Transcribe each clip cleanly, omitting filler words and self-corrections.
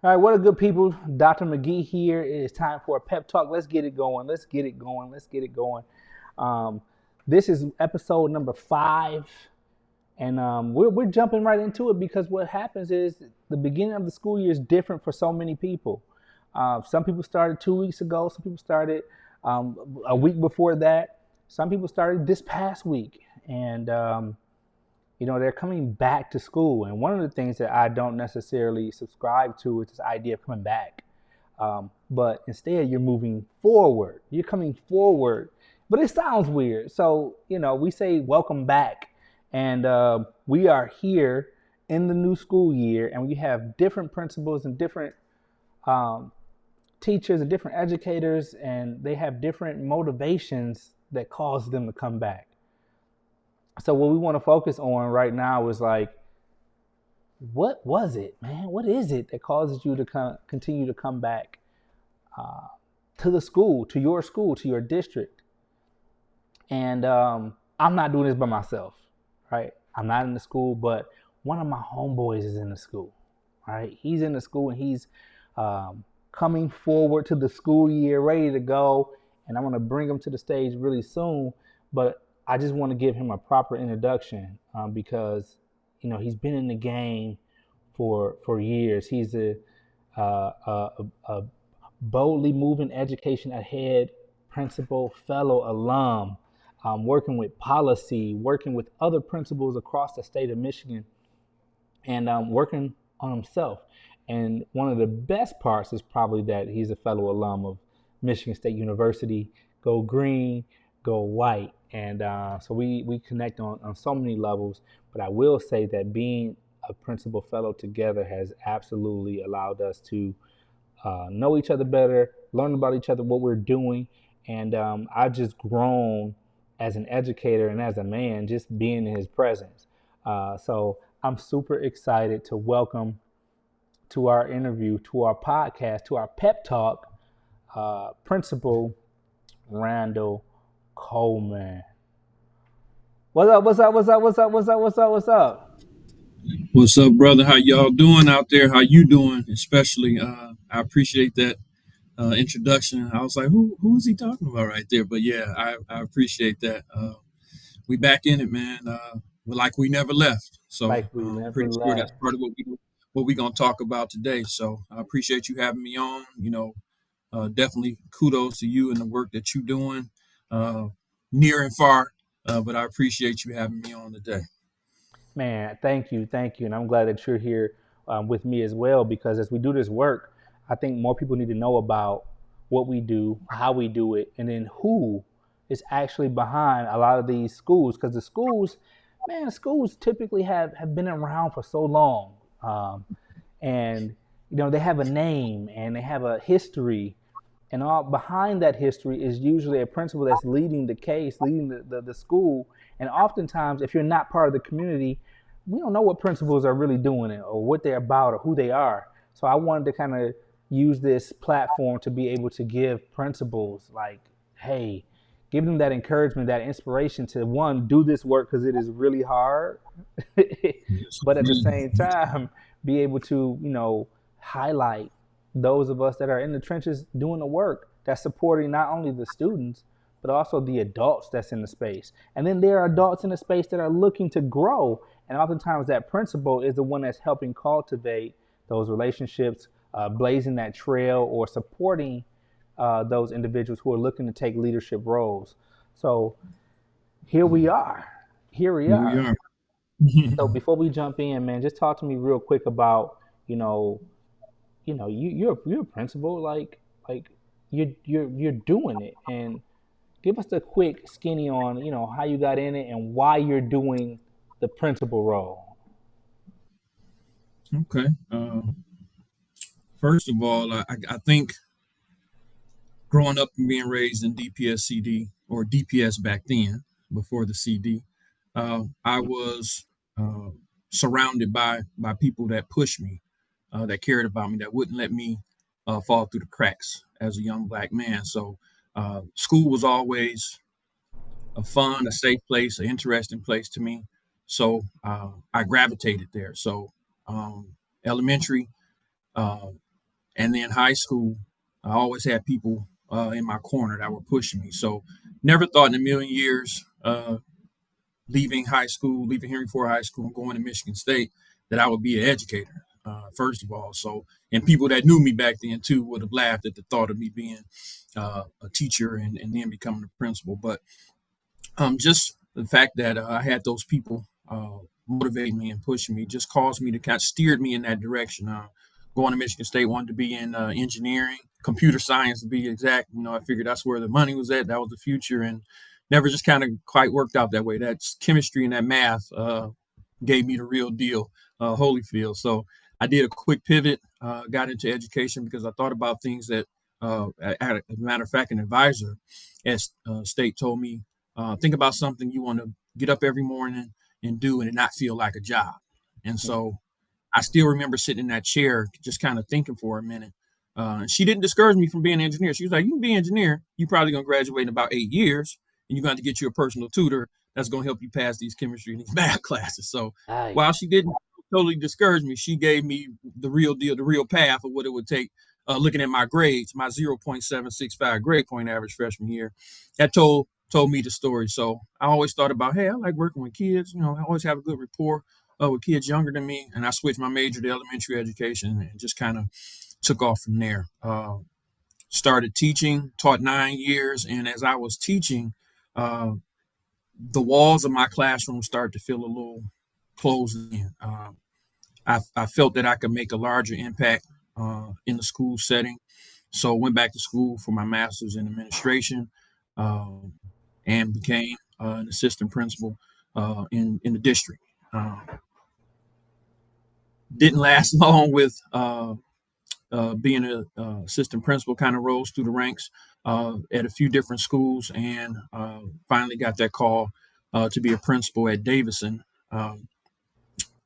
All right, what are good people? Dr. McGee here. It is time for a pep talk. Let's get it going. Let's get it going. Let's get it going. Um, this is episode number 5, and we're jumping right into it because what happens is the beginning of the school year is different for so many people. Some people started 2 weeks ago. Some people started a week before that. Some people started this past week, and they're coming back to school. And one of the things that I don't necessarily subscribe to is this idea of coming back. But instead, you're moving forward. You're coming forward. But it sounds weird. So, we say welcome back. And we are here in the new school year, and we have different principals and different teachers and different educators, and they have different motivations that cause them to come back. So what we want to focus on right now is like, what was it, man? What is it that causes you to continue to come back to the school, to your district? And I'm not doing this by myself, right? I'm not in the school, but one of my homeboys is in the school, right? He's in the school and he's coming forward to the school year, ready to go. And I'm going to bring him to the stage really soon. But I just want to give him a proper introduction because, he's been in the game for years. He's a boldly moving education ahead principal, fellow alum, working with policy, working with other principals across the state of Michigan, and working on himself. And one of the best parts is probably that he's a fellow alum of Michigan State University. Go green, go white. And so we connect on so many levels. But I will say that being a principal fellow together has absolutely allowed us to know each other better, learn about each other, what we're doing. And I've just grown as an educator and as a man, just being in his presence. So I'm super excited to welcome to our interview, to our podcast, to our pep talk, Principal Randall Coleman. What's up? What's up? What's up? What's up? What's up? What's up? What's up? What's up, brother? How y'all doing out there? How you doing? Especially, I appreciate that introduction. I was like, who is he talking about right there? But yeah, I appreciate that. We back in it, man. We're like we never left. So Like we never pretty sure that's left. part of what we gonna talk about today. So I appreciate you having me on. Definitely kudos to you and the work that you're doing, near and far. But I appreciate you having me on today. Man, thank you, and I'm glad that you're here with me as well. Because as we do this work, I think more people need to know about what we do, how we do it, and then who is actually behind a lot of these schools. Because the schools, man, schools typically have been around for so long, and they have a name and they have a history, and all behind that history is usually a principal that's leading the case, leading the school. And oftentimes, if you're not part of the community, we don't know what principals are really doing it or what they're about or who they are. So I wanted to kind of use this platform to be able to give principals like, hey, give them that encouragement, that inspiration to one, do this work because it is really hard, Yes, but at the man. same time, be able to, highlight those of us that are in the trenches doing the work that's supporting not only the students, but also the adults that's in the space. And then there are adults in the space that are looking to grow. And oftentimes that principal is the one that's helping cultivate those relationships, blazing that trail, or supporting those individuals who are looking to take leadership roles. So here we are. Here we Here we are. are. So before we jump in, man, just talk to me real quick about, you know, you're a principal, like you're doing it, and give us the quick skinny on how you got in it and why you're doing the principal role. Okay. First of all, I think growing up and being raised in DPSCD or DPS back then, before the CD, I was uh, surrounded by people that pushed me, that cared about me, that wouldn't let me fall through the cracks as a young black man. So school was always a fun, a safe place, an interesting place to me. So I gravitated there. So elementary. And then high school, I always had people in my corner that were pushing me. So never thought in a million years, leaving high school, leaving Henry Ford High School and going to Michigan State, that I would be an educator, first of all. So, and people that knew me back then too would have laughed at the thought of me being a teacher and then becoming a principal. But just the fact that I had those people motivate me and pushing me just caused me to kind of steered me in that direction. Going to Michigan State, wanted to be in engineering, computer science to be exact. I figured that's where the money was at. That was the future, and never just kind of quite worked out that way. That's chemistry and that math gave me the real deal, Holyfield. So I did a quick pivot, got into education because I thought about things that, as a matter of fact, an advisor at State told me, think about something you want to get up every morning and do and it not feel like a job. And so I still remember sitting in that chair, just kind of thinking for a minute. And she didn't discourage me from being an engineer. She was like, "You can be an engineer. You're probably going to graduate in about 8 years, and you're going to get you a personal tutor that's going to help you pass these chemistry and these math classes." So Nice. while she didn't totally discourage me, she gave me the real deal, the real path of what it would take. Looking at my grades, my 0.765 grade point average freshman year, that told me the story. So I always thought about, hey, I like working with kids. I always have a good rapport with kids younger than me, and I switched my major to elementary education and just kind of took off from there. Started teaching, taught 9 years, and as I was teaching, uh, the walls of my classroom started to feel a little closed in. I felt that I could make a larger impact in the school setting, so went back to school for my master's in administration, um, and became an assistant principal in the district. Uh, didn't last long with being an assistant principal, kind of rose through the ranks at a few different schools, and finally got that call to be a principal at Davidson um,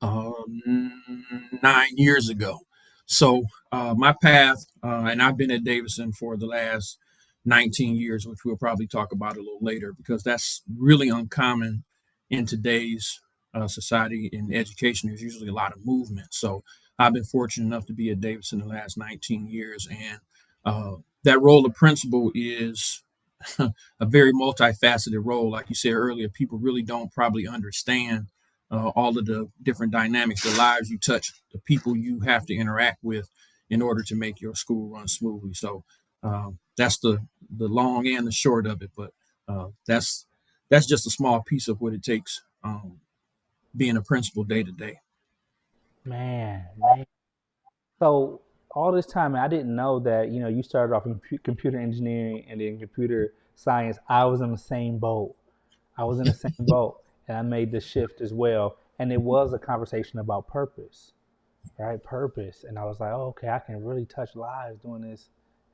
9 years ago. So my path, and I've been at Davidson for the last 19 years, which we'll probably talk about a little later, because that's really uncommon in today's society. In education, there's usually a lot of movement. So I've been fortunate enough to be at Davidson the last 19 years, and that role of principal is a very multifaceted role. Like you said earlier, people really don't probably understand all of the different dynamics, the lives you touch, the people you have to interact with in order to make your school run smoothly. So that's the long and the short of it. But that's just a small piece of what it takes being a principal day to day. Man. So all this time, I didn't know that you started off in computer engineering and then computer science. I was in the same boat. I was in the same boat, and I made the shift as well. And it was a conversation about purpose, right? Purpose, and I was like, oh, okay, I can really touch lives doing this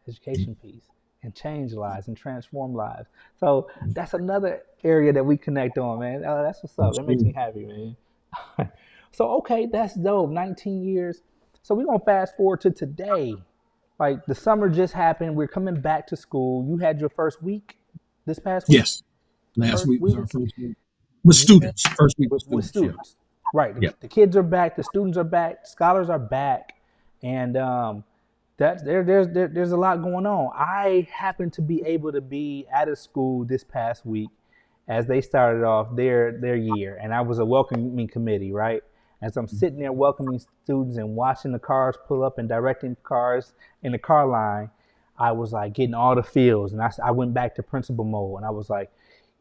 education piece and change lives and transform lives. So that's another area that we connect on, man. That's what's up. That makes me happy, man. So okay, that's dope. 19 years. So we're gonna fast forward to today. Like the summer just happened. We're coming back to school. You had your first week this past week. Yes, last First week was our week. first week with Yeah, students. First week with with students. Yeah, students. Right. yeah. The kids are back. The students are back. Scholars are back, and there's a lot going on. I happened to be able to be at a school this past week as they started off their year, and I was a welcoming committee, right? As I'm sitting there welcoming students and watching the cars pull up and directing cars in the car line, I was like getting all the feels, and I went back to principal mode, and I was like,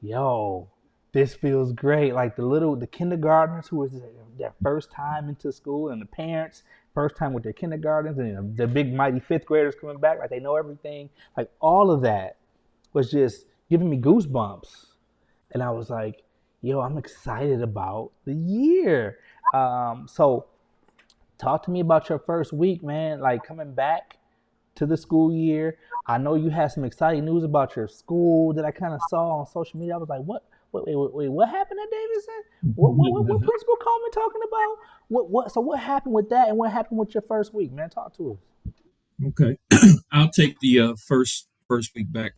"Yo, this feels great." Like the kindergartners who was their first time into school, and the parents first time with their kindergartens, and the big mighty fifth graders coming back like they know everything. Like all of that was just giving me goosebumps, and I was like, "Yo, I'm excited about the year." So talk to me about your first week, man. Like coming back to the school year. I know you had some exciting news about your school that I kind of saw on social media. I was like, what? Wait, what happened at Davidson? What principal Coleman talking about? So what happened with that, and what happened with your first week, man? Talk to us. Okay, I'll take the first week back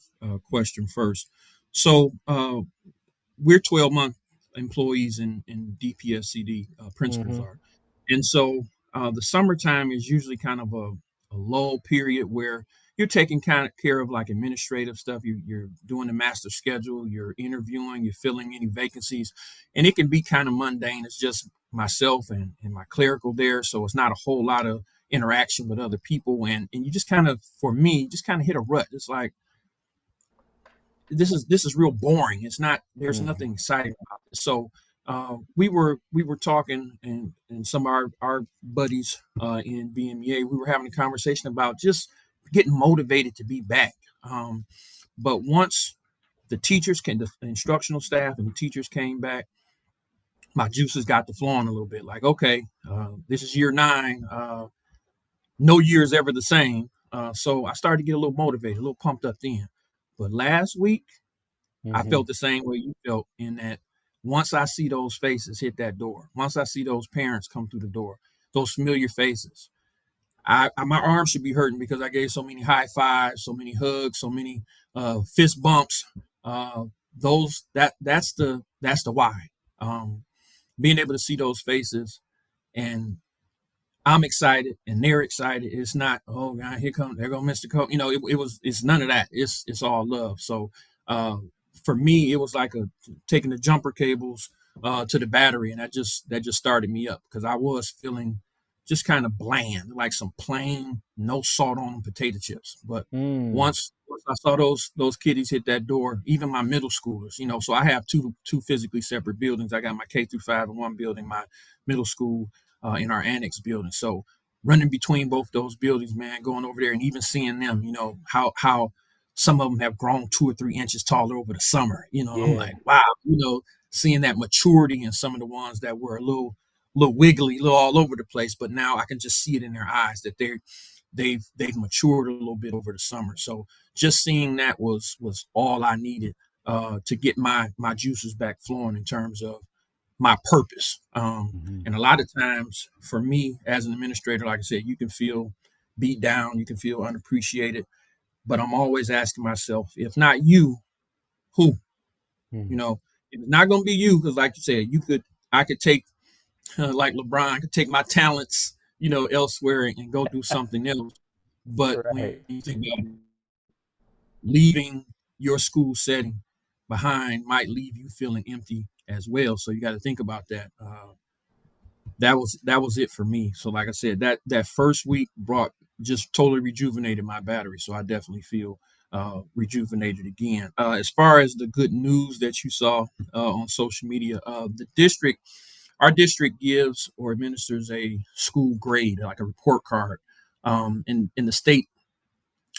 question first. So we're 12-month employees in DPSCD, principals Mm-hmm. are. And so the summertime is usually kind of a a lull period where you're taking kind of care of like administrative stuff. You're doing the master schedule, you're interviewing, you're filling any vacancies, and it can be kind of mundane. It's just myself and my clerical there, so it's not a whole lot of interaction with other people, and you just kind of, for me, just kind of hit a rut. It's like this is real boring. It's not. There's Mhm. nothing exciting about it. So we were talking, and some of our buddies in BMEA, we were having a conversation about just getting motivated to be back. But once the instructional staff and the teachers came back, my juices got to flowing a little bit. Like, okay, this is year 9. No year is ever the same. So I started to get a little motivated, a little pumped up then. But last week, I Mhm. felt the same way you felt, in that once I see those faces hit that door, once I see those parents come through the door, those familiar faces, my arms should be hurting because I gave so many high fives, so many hugs, so many fist bumps. Uh, that's the why. Um, Being able to see those faces, and I'm excited and they're excited. It's not, oh God, here come they're gonna miss the coat. It's none of that. It's all love. So uh, for me, it was like taking the jumper cables to the battery, and that just started me up because I was feeling just kind of bland, like some plain, no salt on them potato chips. But Mm. once I saw those kiddies hit that door, even my middle schoolers, so I have two physically separate buildings. I got my K through 5 in one building, my middle school in our annex building. So running between both those buildings, man, going over there and even seeing them, how some of them have grown 2 or 3 inches taller over the summer. I'm Yeah. like, wow, seeing that maturity in some of the ones that were a little wiggly, a little all over the place, but now I can just see it in their eyes that they've matured a little bit over the summer. So just seeing that was all I needed to get my juices back flowing in terms of my purpose. Mhm. And a lot of times for me as an administrator, like I said, you can feel beat down, you can feel unappreciated, but I'm always asking myself, if not you, who? You Mhm. know, if it's not going to be you, because like you said, I could take, like LeBron, I could take my talents, elsewhere and go do something else. But when Right. you think about leaving your school setting behind might leave you feeling empty as well. So you got to think about that. That was it for me. So like I said, that first week brought just totally rejuvenated my battery. So I definitely feel rejuvenated again. As far as the good news that you saw on social media, our district gives or administers a school grade, like a report card. In the state,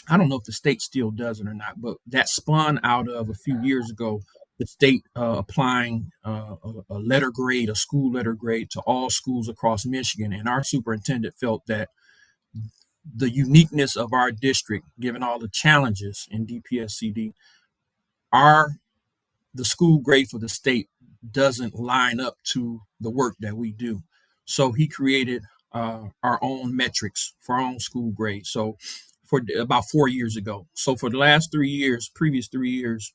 I don't know if the state still does it or not, but that spun out of a few years ago, the state applying a letter grade, a school letter grade to all schools across Michigan. And our superintendent felt that the uniqueness of our district, given all the challenges in DPSCD, our the school grade for the state doesn't line up to the work that we do. So he created our own metrics for our own school grade. So for about 4 years ago. So for the last 3 years, previous 3 years,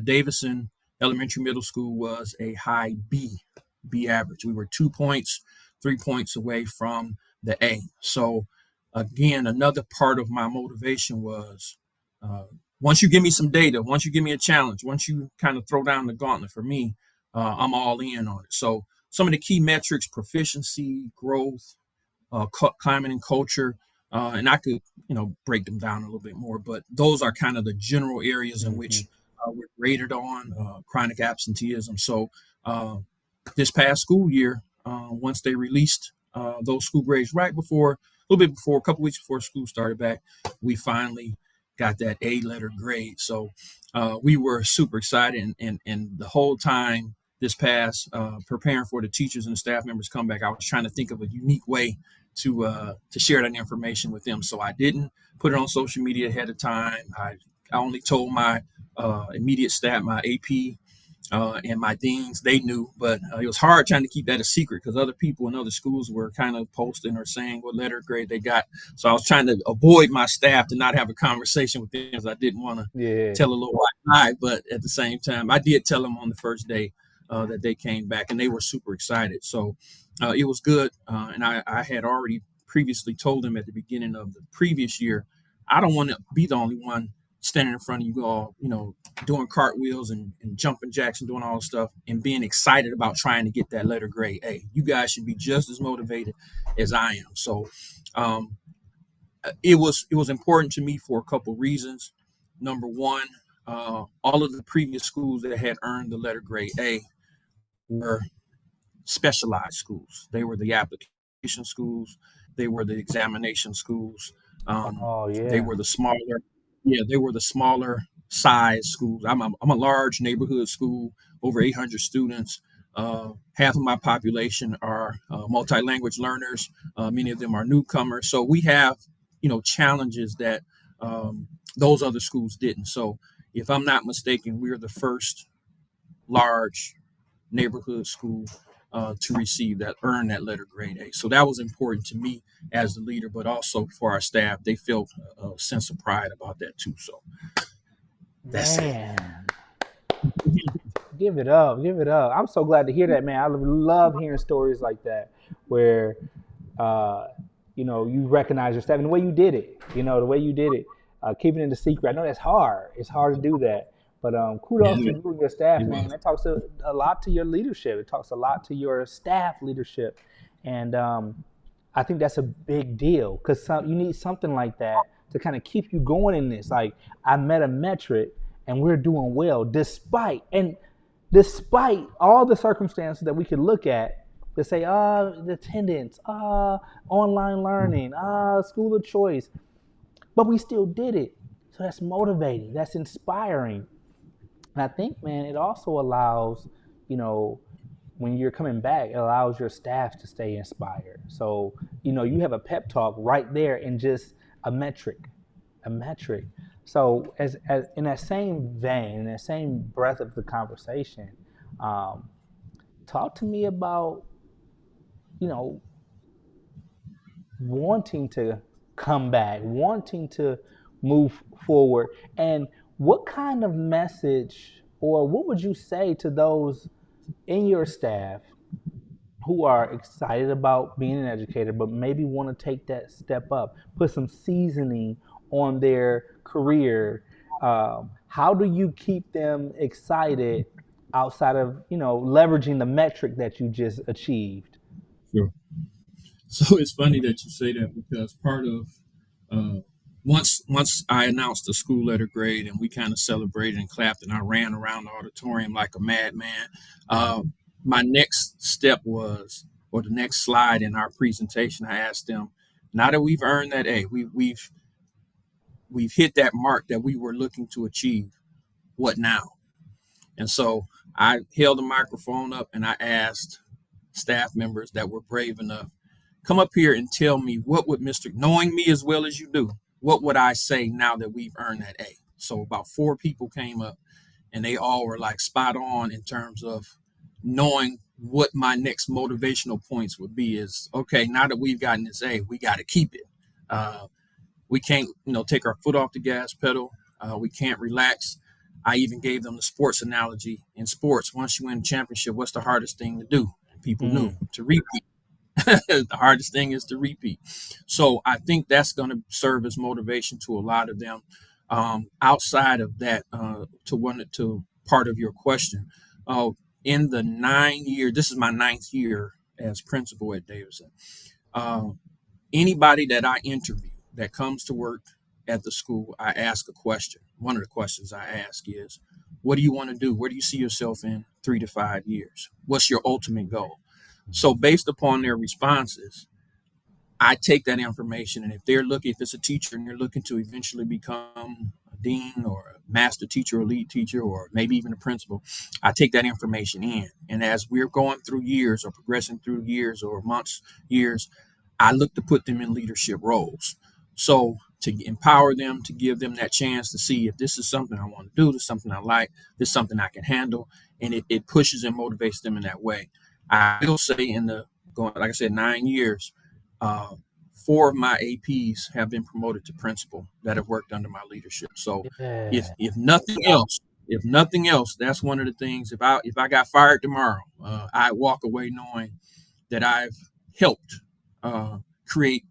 Davison Elementary Middle School was a high B average. We were 2 points, 3 points away from the A. So again, another part of my motivation was uh, once you give me some data, once you give me a challenge, once you kind of throw down the gauntlet for me, I'm all in on it. So some of the key metrics: proficiency, growth, climate and culture, and I could break them down a little bit more, but those are kind of the general areas in which Mhm. we're graded on. Chronic absenteeism. So uh, this past school year, once they released those school grades right before, a little bit before, a couple weeks before school started back, we finally got that A letter grade. So we were super excited, and the whole time this past preparing for the teachers and the staff members come back, I was trying to think of a unique way to share that information with them. So I didn't put it on social media ahead of time. I only told my immediate staff, my AP and my deans. They knew, but it was hard trying to keep that a secret because other people in other schools were kind of posting or saying what letter grade they got. So I was trying to avoid my staff to not have a conversation with them because I didn't want to Yeah. tell a little white lie. But at the same time, I did tell them on the first day that they came back, and they were super excited. So it was good, and I had already previously told them at the beginning of the previous year, I don't want to be the only one standing in front of you all, doing cartwheels and jumping jacks and doing all this stuff and being excited about trying to get that letter grade A. You guys should be just as motivated as I am. So um, it was important to me for a couple reasons. Number one, all of the previous schools that had earned the letter grade A were specialized schools. They were the application schools. They were the examination schools. Oh They yeah. were the smaller, yeah, they were the smaller size schools. I'm a large neighborhood school, over 800 students. Half of my population are multi-language learners. Many of them are newcomers. So we have, challenges that those other schools didn't. So if I'm not mistaken, we're the first large neighborhood school to receive that, earn that letter grade A. So that was important to me as the leader, but also for our staff. They felt a sense of pride about that too. So that's it. Man, give it up, give it up. I'm so glad to hear that, man. I love hearing stories like that where uh, you recognize your staff and the way you did it. The way you did it, keeping it a secret. I know that's hard. It's hard to do that. But kudos to Yeah, you and your staff, it man. was. That talks a lot to your leadership. It talks a lot to your staff leadership, and I think that's a big deal because you need something like that to kind of keep you going in this. Like I met a metric, and we're doing well despite all the circumstances that we could look at to say, the attendance, online learning, school of choice, but we still did it. So that's motivating, that's inspiring. And I think, man, it also allows, you know, when you're coming back, it allows your staff to stay inspired. So, you have a pep talk right there in just a metric, a metric. So, as in that same vein, in that same breath of the conversation, um, talk to me about, you know, wanting to come back, wanting to move forward, and what kind of message or what would you say to those in your staff who are excited about being an educator, but maybe want to take that step up, put some seasoning on their career? How do you keep them excited outside of leveraging the metric that you just achieved? Sure. So it's funny that you say that because part of uh, once I announced the school letter grade and we kind of celebrated and clapped and I ran around the auditorium like a madman. Uh, my next step was, or the next slide in our presentation, I asked them, now that we've earned that A, we've hit that mark that we were looking to achieve. What now? And so I held the microphone up and I asked staff members that were brave enough, come up here and tell me what would Mr. Knowing me as well as you do, what would I say now that we've earned that A? So about four people came up and they all were like spot on in terms of knowing what my next motivational points would be is okay, now that we've gotten this A, we got to keep it. We can't, take our foot off the gas pedal. We can't relax. I even gave them the sports analogy. In sports, once you win a championship, what's the hardest thing to do? And people knew Mm. to repeat. The hardest thing is to repeat. So I think that's going to serve as motivation to a lot of them. Outside of that, to part of your question, in the 9 year, this is my ninth year as principal at Davidson. Uh, Anybody that I interview that comes to work at the school, I ask a question. One of the questions I ask is, what do you want to do? Where do you see yourself in 3 to 5 years? What's your ultimate goal? So based upon their responses, I take that information, and if it's a teacher and they're looking to eventually become a dean or a master teacher or lead teacher or maybe even a principal, I take that information in. And as we're going through years or progressing through years or months, years, I look to put them in leadership roles. So to empower them, to give them that chance to see if this is something I want to do, this is something I like, this is something I can handle, and it pushes and motivates them in that way. I will say in the going, like I said, 9 years, uh, four of my APs have been promoted to principal that have worked under my leadership. So Yeah. if nothing else, that's one of the things. If I got fired tomorrow, I walk away knowing that I've helped create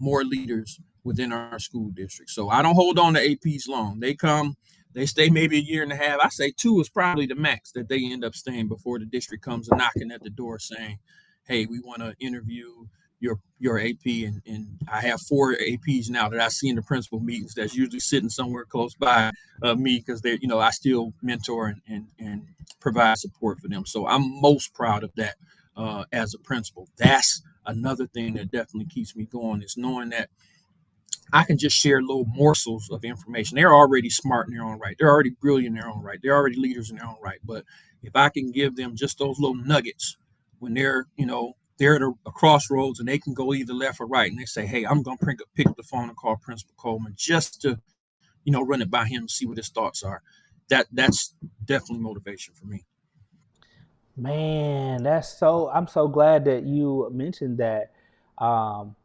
more leaders within our school district. So I don't hold on to APs long. They come, they stay maybe a year and a half. I say 2 is probably the max that they end up staying before the district comes knocking at the door saying, "Hey, we want to interview your AP." And I have 4 APs now that I see in the principal meetings. That's usually sitting somewhere close by me because they, I still mentor and provide support for them. So I'm most proud of that as a principal. That's another thing that definitely keeps me going is knowing that I can just share little morsels of information. They're already smart in their own right. They're already brilliant in their own right. They're already leaders in their own right. But if I can give them just those little nuggets when they're at a crossroads and they can go either left or right, and they say, "Hey, I'm gonna pick up the phone and call Principal Coleman just to, run it by him and see what his thoughts are." That's definitely motivation for me. Man, I'm so glad that you mentioned um,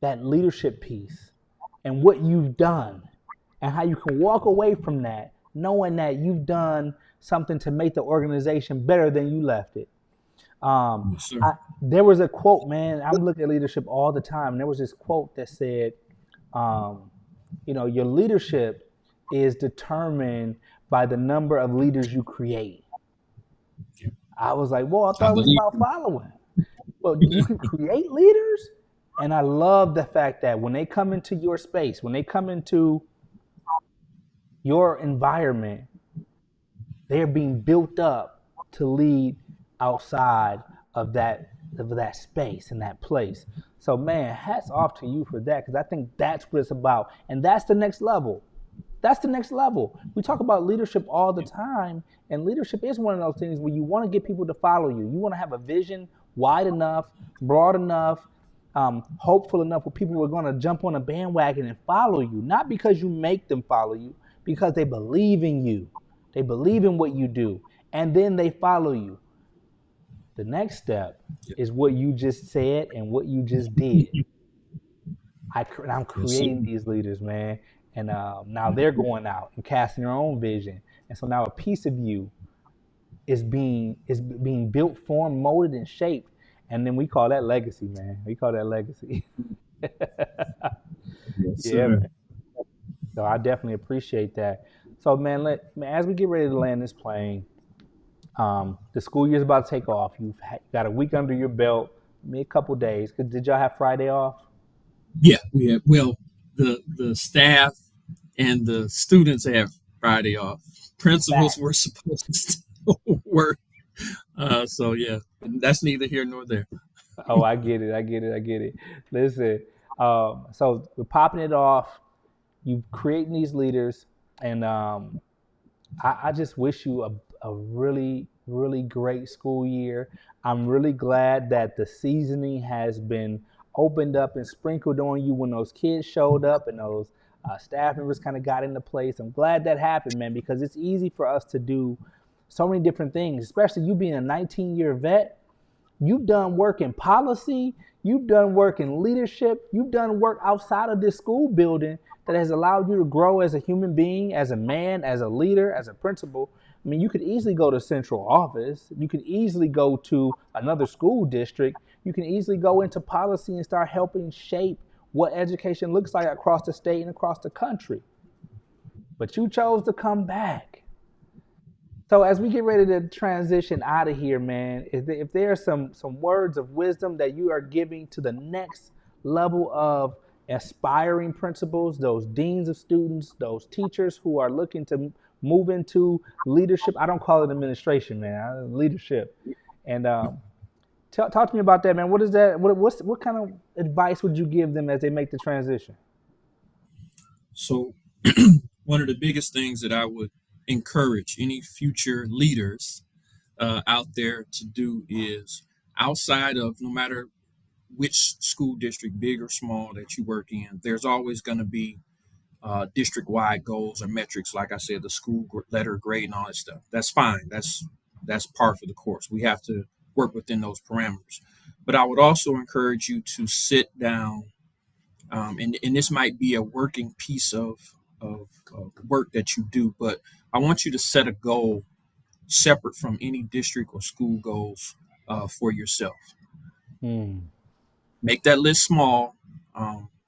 that leadership piece and what you've done and how you can walk away from that knowing that you've done something to make the organization better than you left it. Um, Yes, sir. there was a quote, man. I'm looking at leadership all the time. And there was this quote that said, um, your leadership is determined by the number of leaders you create. Yeah, I was like, well, I I thought it was believe. about following. Well, you can create leaders. And I love the fact that when they come into your space, when they come into your environment, they're being built up to lead outside of that space and that place. So man, hats off to you for that because I think that's what it's about, and that's the next level. That's the next level. We talk about leadership all the Yeah, time, and leadership is one of those things where you want to get people to follow you. You want to have a vision wide enough, broad enough, hopeful enough where people are going to jump on a bandwagon and follow you, not because you make them follow you, because they believe in you. They believe in what you do, and then they follow you. The next step yeah. is what you just said and what you just did. I'm Yes, sir. creating these leaders, man, and now they're going out and casting their own vision, and so now a piece of you is being built, formed, molded, and shaped, and then we call that legacy, man. We call that legacy. Yes, Yeah, sir. man. So I definitely appreciate that. So man, as we get ready to land this plane, the school year's about to take off. You've got a week under your belt, maybe a couple days. Did y'all have Friday off? Yeah, we have. Well, the staff and the students have Friday off. Principals were Facts. supposed to work. So yeah, that's neither here nor there. Oh, I get it. I get it. I get it. Listen, so we're popping it off. You creating these leaders, and I just wish you a really, really great school year. I'm really glad that the seasoning has been opened up and sprinkled on you when those kids showed up and those staff members kind of got into place. I'm glad that happened, man, because it's easy for us to do so many different things, especially you being a 19-year vet. You've done work in policy, you've done work in leadership, you've done work outside of this school building that has allowed you to grow as a human being, as a man, as a leader, as a principal. I mean, you could easily go to central office, you could easily go to another school district, you can easily go into policy and start helping shape what education looks like across the state and across the country. But you chose to come back. So as we get ready to transition out of here, man, if there are some words of wisdom that you are giving to the next level of aspiring principals, those deans of students, those teachers who are looking to move into leadership, I don't call it administration, man, leadership. And talk to me about that, man. What is that? What kind of advice would you give them as they make the transition? So one of the biggest things that I would encourage any future leaders out there to do is outside of no matter which school district, big or small, that you work in, there's always going to be district-wide goals or metrics. Like I said, the school letter grade and all that stuff. That's fine. That's part of the course. We have to work within those parameters. But I would also encourage you to sit down, and this might be a working piece of work that you do, but I want you to set a goal separate from any district or school goals for yourself. Hmm. Make that list small,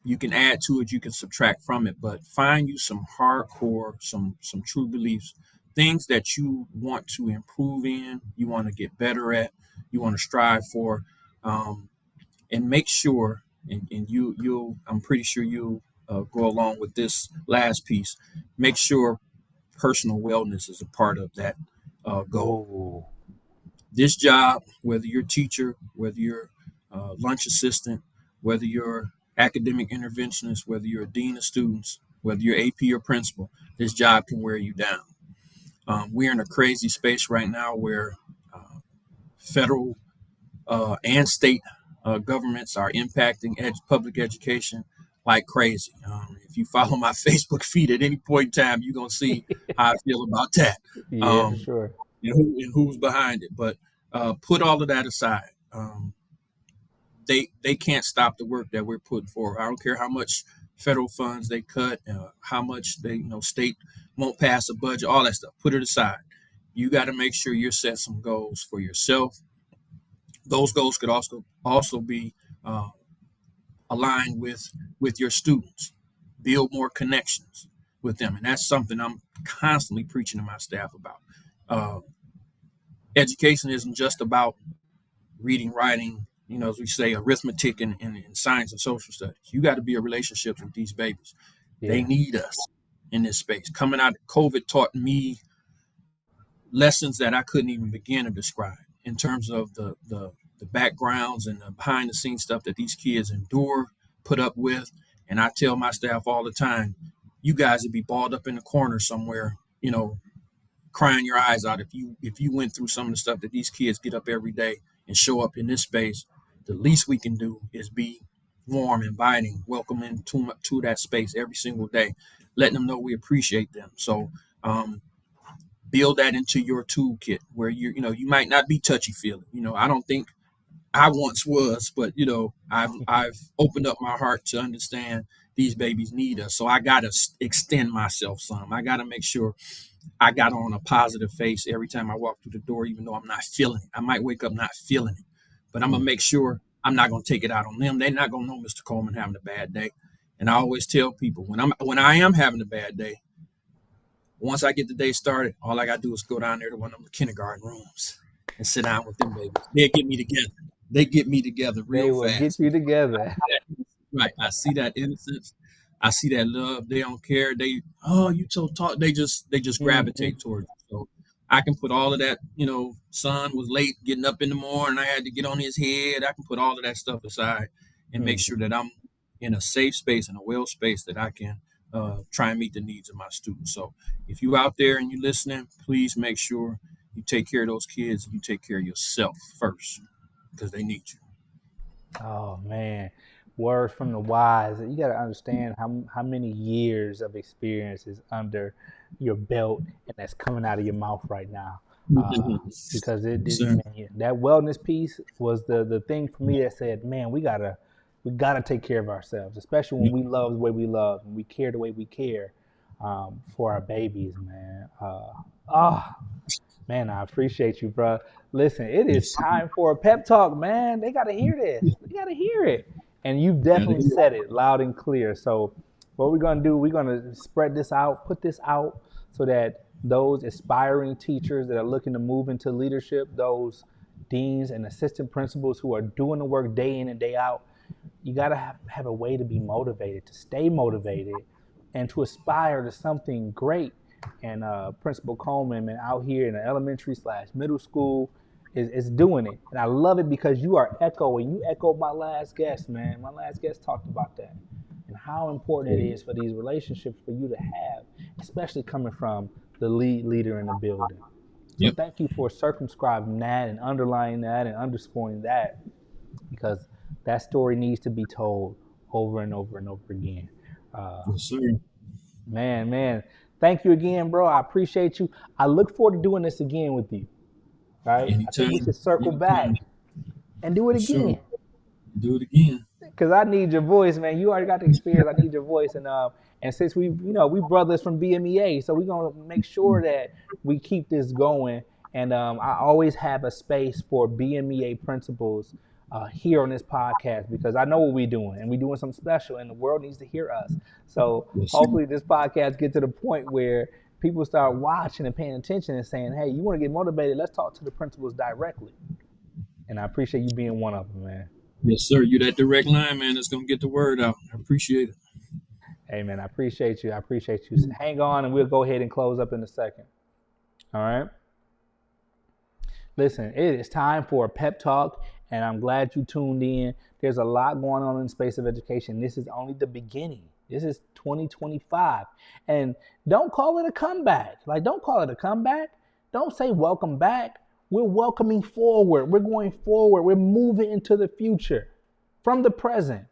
You can add to it, you can subtract from it, but find you some hardcore, some true beliefs, things that you want to improve in, you want to get better at, you want to strive for, um, and make sure, and you'll I'm pretty sure you'll go along with this last piece. Make sure personal wellness is a part of that goal. Ooh. This job, whether you're a teacher, whether you're a lunch assistant, whether you're academic interventionist, whether you're a dean of students, whether you're AP or principal, this job can wear you down. We're in a crazy space right now where federal and state governments are impacting public education like crazy. If you follow my Facebook feed at any point in time, you're going to see how I feel about that. Yeah, for Um, sure. and who's behind it. But put all of that aside. They can't stop the work that we're putting forward. I don't care how much federal funds they cut, how much they state won't pass a budget, all that stuff. Put it aside. You got to make sure you're set some goals for yourself. Those goals could also be uh, aligned with your students. Build more connections with them, and that's something I'm constantly preaching to my staff about. Uh, Education isn't just about reading, writing, as we say, arithmetic and science and social studies. You got to be in relationships with these babies. They Yeah. need us in this space. Coming out of COVID taught me lessons that I couldn't even begin to describe in terms of the backgrounds and the behind the scenes stuff that these kids endure, put up with. And I tell my staff all the time, you guys would be balled up in the corner somewhere, crying your eyes out if you went through some of the stuff that these kids get up every day and show up in this space. The least we can do is be warm, inviting, welcoming to that space every single day, letting them know we appreciate them. So build that into your toolkit where you might not be touchy feely. I don't think I once was, but I've opened up my heart to understand these babies need us. So I gotta extend myself some. I gotta make sure I got on a positive face every time I walk through the door, even though I'm not feeling it. I might wake up not feeling it, but I'm gonna Mm. make sure I'm not gonna take it out on them. They're not gonna know Mr. Coleman having a bad day. And I always tell people when I am having a bad day, once I get the day started, all I gotta do is go down there to one of the kindergarten rooms and sit down with them babies. They get me together. They get me together They real will get fast. you together. Right. I see that innocence. I see that love. They don't care. You so talk. They just Hmm. gravitate towards you. So I can put all of that. Son was late getting up in the morning. I had to get on his head. I can put all of that stuff aside and make Hmm. sure that I'm in a safe space and a well space that I can try and meet the needs of my students. So if you out there and you listening, please make sure you take care of those kids and you take care of yourself first because they need you. Oh man, words from the wise. You got to understand how many years of experience is under your belt, and that's coming out of your mouth right now. Uh, because Yes, sir. man, yeah, that wellness piece was the thing for me that said, man, we gotta take care of ourselves, especially when Yep. we love the way we love and we care the way we care for our babies, man. Oh, Man, I appreciate you, bro. Listen, it is Yes, sir. time for a pep talk, man. They got to hear this. They got to hear it. And you've Got definitely it. said it loud and clear. So, what we're going to do, we're going to spread this out, put this out so that those aspiring teachers that are looking to move into leadership, those deans and assistant principals who are doing the work day in and day out, you got to have a way to be motivated, to stay motivated, and to aspire to something great. And Principal Coleman, man, out here in the elementary slash middle school, is doing it. And I love it because you are echoing. You echoed my last guest, man. My last guest talked about that and how important it is for these relationships for you to have, especially coming from the lead leader in the building. So Yep. thank you for circumscribing that and underlining that and underscoring that because that story needs to be told over and over and over again. Uh, Yes, sir. man, thank you again, bro. I appreciate you. I look forward to doing this again with you. Right? I think we Anytime. should circle Anytime. back and do it For sure. again Do it again. because I need your voice, man. You already got the experience. I need your voice, and since we brothers from BMEA, so we're gonna make sure that we keep this going. And I always have a space for BMEA principals here on this podcast, because I know what we're doing, and we're doing something special, and the world needs to hear us. So Yes, sir. hopefully this podcast gets to the point where people start watching and paying attention and saying, hey, you want to get motivated? Let's talk to the principals directly. And I appreciate you being one of them, man. Yes, sir. You that direct line, man, that's gonna get the word out. I appreciate it. Hey, man, I appreciate you. I appreciate you. Hang on, and we'll go ahead and close up in a second. All right. Listen, it is time for a pep talk, and I'm glad you tuned in. There's a lot going on in the space of education. This is only the beginning. This is 2025. And don't call it a comeback. Like, don't call it a comeback. Don't say welcome back. We're welcoming forward. We're going forward. We're moving into the future from the present.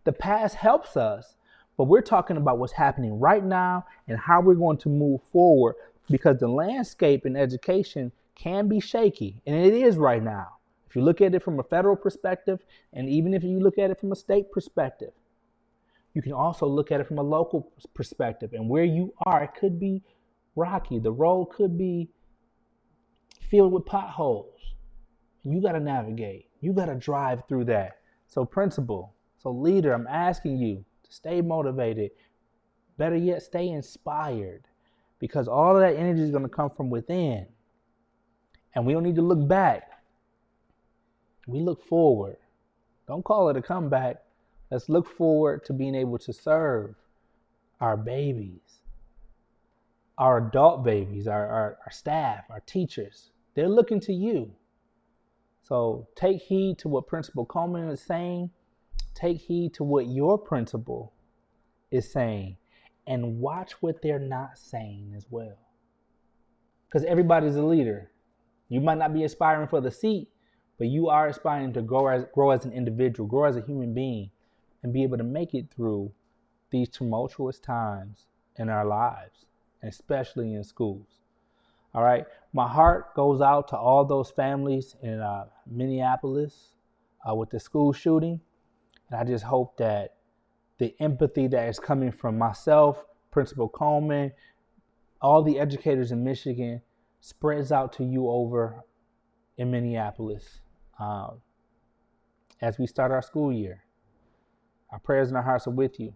The past helps us, but we're talking about what's happening right now and how we're going to move forward, because the landscape in education can be shaky, and it is right now. If you look at it from a federal perspective, and even if you look at it from a state perspective, you can also look at it from a local perspective. And where you are, it could be rocky. The road could be filled with potholes. You got to navigate. You got to drive through that. So principal, so leader, I'm asking you to stay motivated. Better yet, stay inspired, because all of that energy is going to come from within. And we don't need to look back. We look forward. Don't call it a comeback. Let's look forward to being able to serve our babies, our adult babies, our staff, our teachers. They're looking to you. So take heed to what Principal Coleman is saying. Take heed to what your principal is saying. And watch what they're not saying as well. Because everybody's a leader. You might not be aspiring for the seat, but you are aspiring to grow as an individual, grow as a human being, and be able to make it through these tumultuous times in our lives, and especially in schools. All right. My heart goes out to all those families in Minneapolis with the school shooting. And I just hope that the empathy that is coming from myself, Principal Coleman, all the educators in Michigan, spreads out to you over in Minneapolis as we start our school year. Our prayers and our hearts are with you.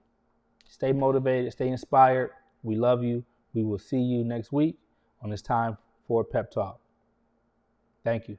Stay motivated, stay inspired. We love you. We will see you next week on this time for Pep Talk. Thank you.